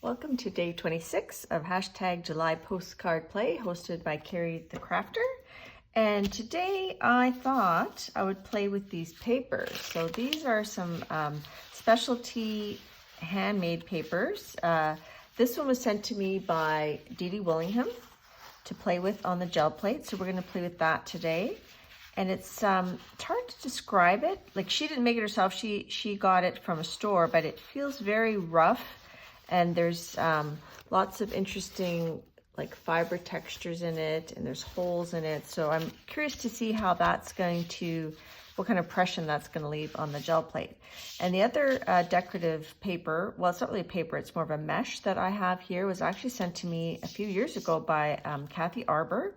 Welcome to day 26 of hashtag July Postcard Play, hosted by Carrie the Crafter. And today I thought I would play with these papers. So these are some specialty handmade papers. This one was sent to me by Dede Willingham to play with on the Gelplate. So we're going to play with that today. And it's hard to describe it. Like, she didn't make it herself. She got it from a store, but it feels very rough. And there's lots of interesting like fiber textures in it, and there's holes in it. So I'm curious to see how that's going to, what kind of impression that's going to leave on the gel plate. And the other decorative paper, well, it's not really a paper, it's more of a mesh that I have here, was actually sent to me a few years ago by Kathy Arbor.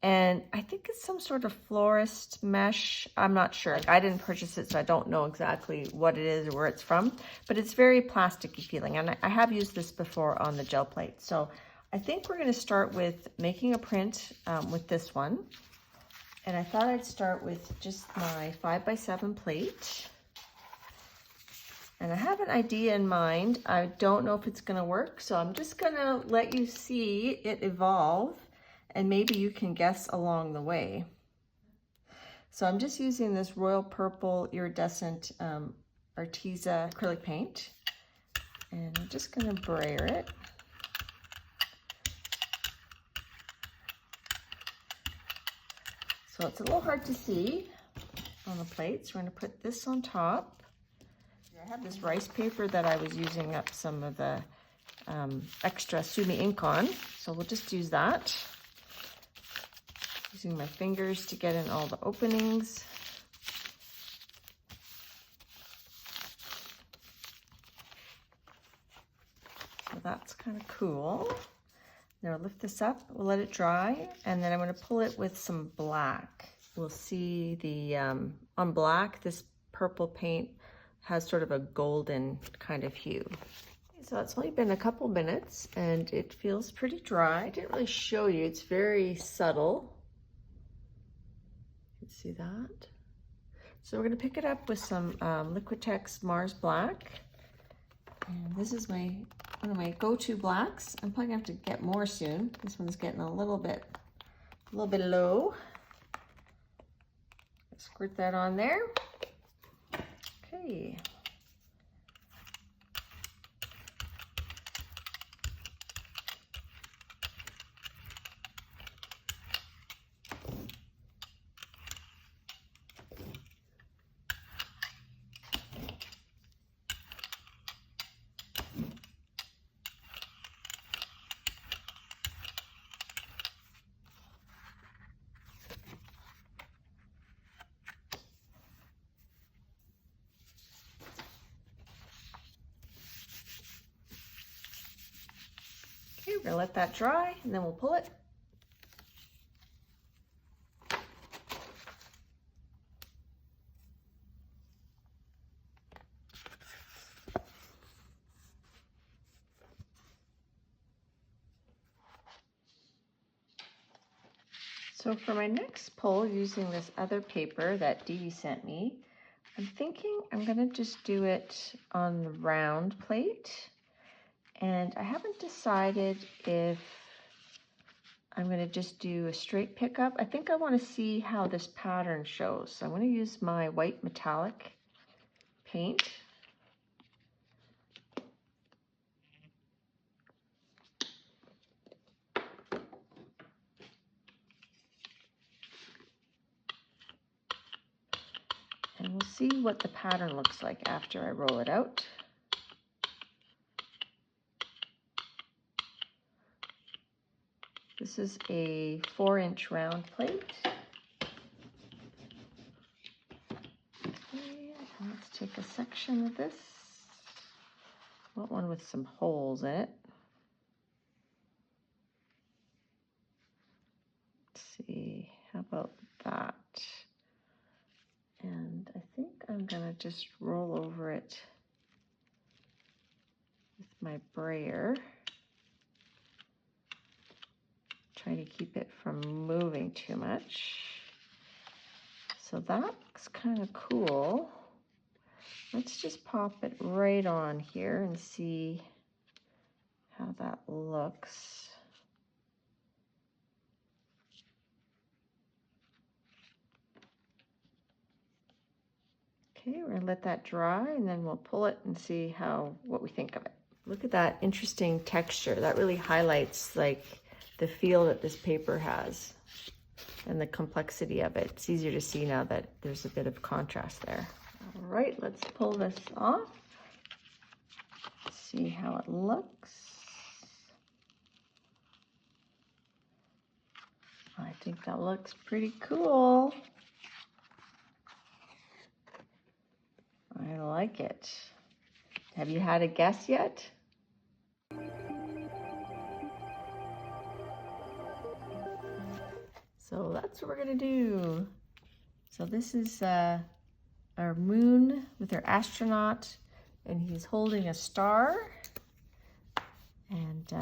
And I think it's some sort of florist mesh. I'm not sure. I didn't purchase it, so I don't know exactly what it is or where it's from. But it's very plasticky feeling. And I have used this before on the gel plate. So I think we're going to start with making a print with this one. And I thought I'd start with just my 5x7 plate. And I have an idea in mind. I don't know if it's going to work. So I'm just going to let you see it evolve. And maybe you can guess along the way. So I'm just using this royal purple iridescent Arteza acrylic paint. And I'm just going to brayer it. So it's a little hard to see on the plate. So we're going to put this on top. I have this rice paper that I was using up some of the extra Sumi ink on. So we'll just use that. Using my fingers to get in all the openings. So that's kind of cool. Now I'll lift this up, we'll let it dry, and then I'm going to pull it with some black. We'll see the, on black, this purple paint has sort of a golden kind of hue. So it's only been a couple minutes and it feels pretty dry. I didn't really show you, it's very subtle. See that? So we're going to pick it up with some Liquitex Mars Black. And this is one of my go-to blacks. I'm probably going to have to get more soon. This one's getting a little bit low. Squirt that on there. Okay. Okay, we're gonna let that dry and then we'll pull it. So for my next pull, using this other paper that Dede sent me, I'm thinking I'm gonna just do it on the round plate. And I haven't decided if I'm going to just do a straight pickup. I think I want to see how this pattern shows. So I'm going to use my white metallic paint. And we'll see what the pattern looks like after I roll it out. This is a 4-inch round plate. Okay, let's take a section of this. I want one with some holes in it. Let's see, how about that? And I think I'm gonna just roll over it with my brayer. Trying to keep it from moving too much. So that's kind of cool. Let's just pop it right on here and see how that looks. Okay, we're gonna let that dry and then we'll pull it and see what we think of it. Look at that interesting texture. That really highlights like the feel that this paper has and the complexity of it. It's easier to see now that there's a bit of contrast there. All right, let's pull this off. See how it looks. I think that looks pretty cool. I like it. Have you had a guess yet? So that's what we're gonna do. So this is our moon with our astronaut, and he's holding a star. And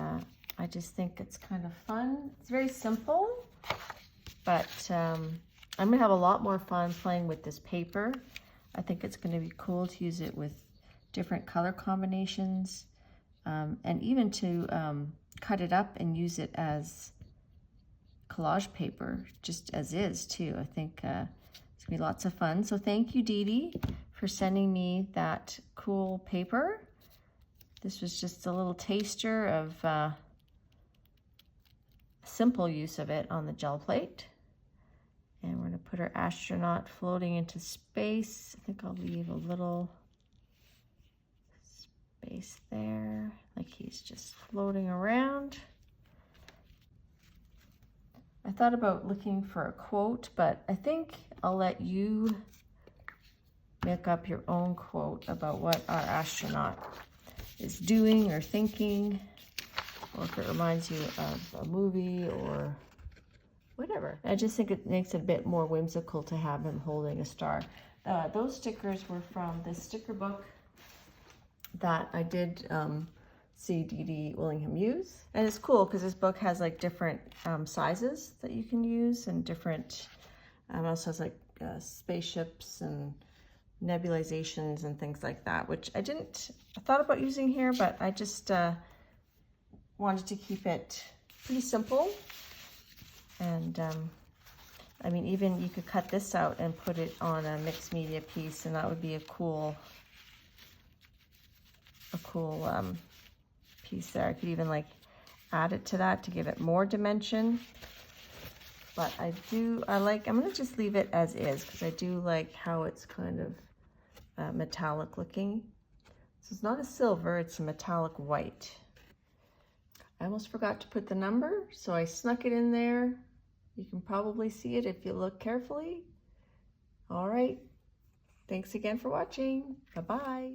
I just think it's kind of fun. It's very simple, but I'm gonna have a lot more fun playing with this paper. I think it's going to be cool to use it with different color combinations, and even to cut it up and use it as collage paper, just as is too. I think it's going to be lots of fun. So thank you, Dede, for sending me that cool paper. This was just a little taster of simple use of it on the Gelplate. And we're going to put our astronaut floating into space. I think I'll leave a little space there, like he's just floating around. I thought about looking for a quote, but I think I'll let you make up your own quote about what our astronaut is doing or thinking, or if it reminds you of a movie or whatever. I just think it makes it a bit more whimsical to have him holding a star. Those stickers were from this sticker book that I did see Dede Willingham use. And it's cool because this book has like different sizes that you can use, and different, also has like spaceships and nebulizations and things like that, which I thought about using here, but I just wanted to keep it pretty simple. And I mean, even you could cut this out and put it on a mixed media piece, and that would be a cool piece there. I could even like add it to that to give it more dimension. But I'm gonna just leave it as is because I do like how it's kind of metallic looking. So it's not a silver, it's a metallic white. I almost forgot to put the number, so I snuck it in there. You can probably see it if you look carefully. All right, thanks again for watching. Bye-bye.